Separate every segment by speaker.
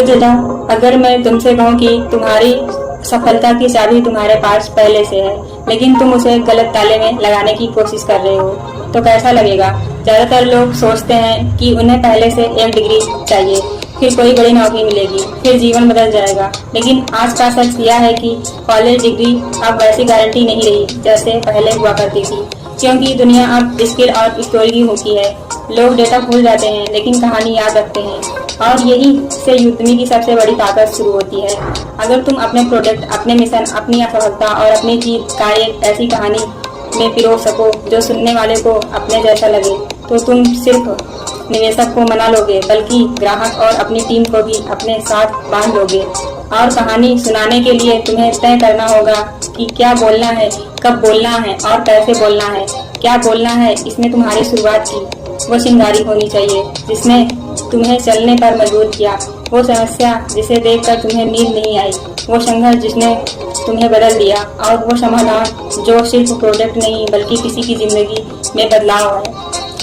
Speaker 1: बेटा, अगर मैं तुमसे कहूँ कि तुम्हारी सफलता की चाबी तुम्हारे पास पहले से है, लेकिन तुम उसे गलत ताले में लगाने की कोशिश कर रहे हो, तो कैसा लगेगा? ज्यादातर लोग सोचते हैं कि उन्हें पहले से एक डिग्री चाहिए, फिर कोई बड़ी नौकरी मिलेगी, फिर जीवन बदल जाएगा। लेकिन आज का सच यह है कि कॉलेज डिग्री अब वैसी गारंटी नहीं रही जैसे पहले हुआ करती थी, क्योंकि दुनिया अब स्किल और स्टोरी की होती है। लोग डेटा भूल जाते हैं लेकिन कहानी याद रखते हैं, और यही से युद्धमी की सबसे बड़ी ताकत शुरू होती है। अगर तुम अपने प्रोडक्ट, अपने मिशन, अपनी असफलता और अपनी जीत का एक ऐसी कहानी में पिरो सको जो सुनने वाले को अपने जैसा लगे, तो तुम सिर्फ निवेशक को मना लोगे, बल्कि ग्राहक और अपनी टीम को भी अपने साथ बांध लोगे। और कहानी सुनाने के लिए तुम्हें तय करना होगा कि क्या बोलना है, कब बोलना है और कैसे बोलना है। क्या बोलना है, इसमें तुम्हारी शुरुआत की वो चिंगारी होनी चाहिए जिसने तुम्हें चलने पर मजबूर किया, वो समस्या जिसे देखकर तुम्हें नींद नहीं आई, वो संघर्ष जिसने तुम्हें बदल दिया, और वो समाधान जो सिर्फ प्रोडक्ट नहीं बल्कि किसी की जिंदगी में बदलाव है।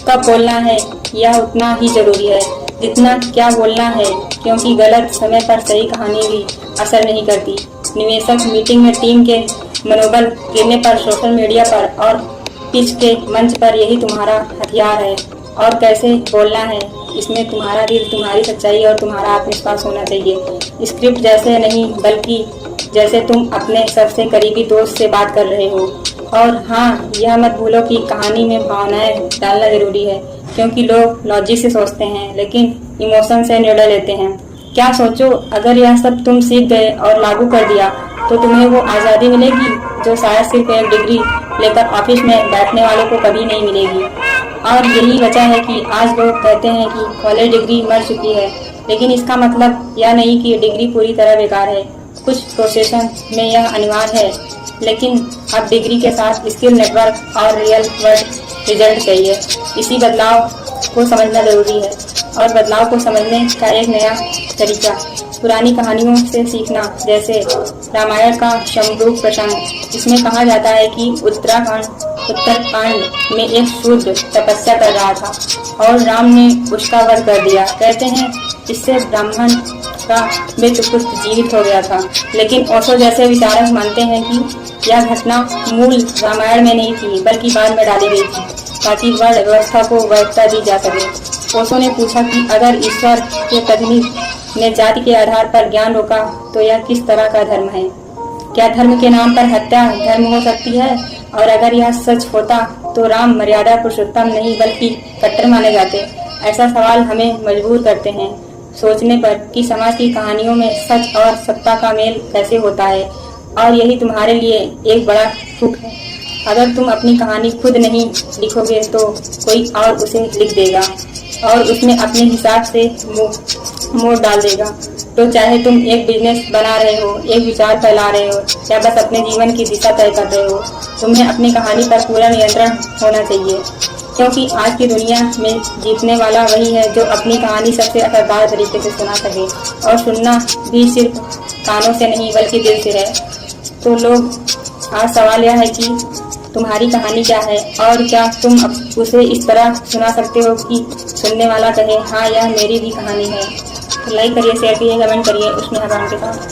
Speaker 1: कब बोलना है यह उतना ही जरूरी है जितना क्या बोलना है, क्योंकि गलत समय पर सही कहानी भी असर नहीं करती। निवेशक मीटिंग में टीम के मनोबल गिरने पर, सोशल मीडिया पर और पिच के मंच पर यही तुम्हारा हथियार है। और कैसे बोलना है, इसमें तुम्हारा दिल, तुम्हारी सच्चाई और तुम्हारा आत्मविश्वास होना चाहिए। स्क्रिप्ट जैसे नहीं, बल्कि जैसे तुम अपने सबसे करीबी दोस्त से बात कर रहे हो। और हाँ, यह मत भूलो कि कहानी में भावनाएं डालना जरूरी है, क्योंकि लोग लॉजिक से सोचते हैं लेकिन इमोशन से निर्णय लेते हैं। क्या सोचो, अगर यह सब तुम सीख गए और लागू कर दिया तो तुम्हें वो आज़ादी मिलेगी जो शायद सिर्फ एक डिग्री लेकर ऑफिस में बैठने वालों को कभी नहीं मिलेगी। और यही वजह है कि आज लोग कहते हैं कि कॉलेज डिग्री मर चुकी है, लेकिन इसका मतलब यह नहीं कि डिग्री पूरी तरह बेकार है। कुछ प्रोफेशन में यह अनिवार्य है, लेकिन अब डिग्री के साथ स्किल, नेटवर्क और रियल वर्ल्ड रिजल्ट चाहिए। इसी बदलाव को समझना जरूरी है, और बदलाव को समझने का एक नया तरीका पुरानी कहानियों से सीखना। जैसे रामायण का शंभू प्रसंग, जिसमें कहा जाता है कि उत्तरकांड में एक शूद्र तपस्या कर रहा था और राम ने उसका वध कर दिया। कहते हैं इससे ब्राह्मण का मृतपुत्र जीवित हो गया था। लेकिन ओशो जैसे विचारक मानते हैं कि यह घटना मूल रामायण में नहीं थी, बल्कि बाद में डाली गई थी ताकि वर्ण व्यवस्था को वैधता दी जा सके। ओशो ने पूछा कि अगर ईश्वर के प्रतिनिधि ने जाति के आधार पर ज्ञान रोका तो यह किस तरह का धर्म है? क्या धर्म के नाम पर हत्या धर्म हो सकती है? और अगर यह सच होता तो राम मर्यादा पुरुषोत्तम नहीं बल्कि कट्टर माने जाते। ऐसा सवाल हमें मजबूर करते हैं सोचने पर कि समाज की कहानियों में सच और सत्ता का मेल कैसे होता है। और यही तुम्हारे लिए एक बड़ा दुख है। अगर तुम अपनी कहानी खुद नहीं लिखोगे तो कोई और उसे लिख देगा और उसमें अपने हिसाब से मोड़ डाल देगा। तो चाहे तुम एक बिजनेस बना रहे हो, एक विचार फैला रहे हो, या बस अपने जीवन की दिशा तय कर रहे हो, तुम्हें अपनी कहानी पर पूरा नियंत्रण होना चाहिए। क्योंकि आज की दुनिया में जीतने वाला वही है जो अपनी कहानी सबसे असरदार तरीके से सुना सके, और सुनना भी सिर्फ कानों से नहीं बल्कि दिल से है। तो लोग, आज सवाल यह है कि तुम्हारी कहानी क्या है, और क्या तुम उसे इस तरह सुना सकते हो कि सुनने वाला कहे हाँ, यह मेरी भी कहानी है। तो लाइक करिए, शेयर करिए, कमेंट करिए उसमें हमारे के साथ।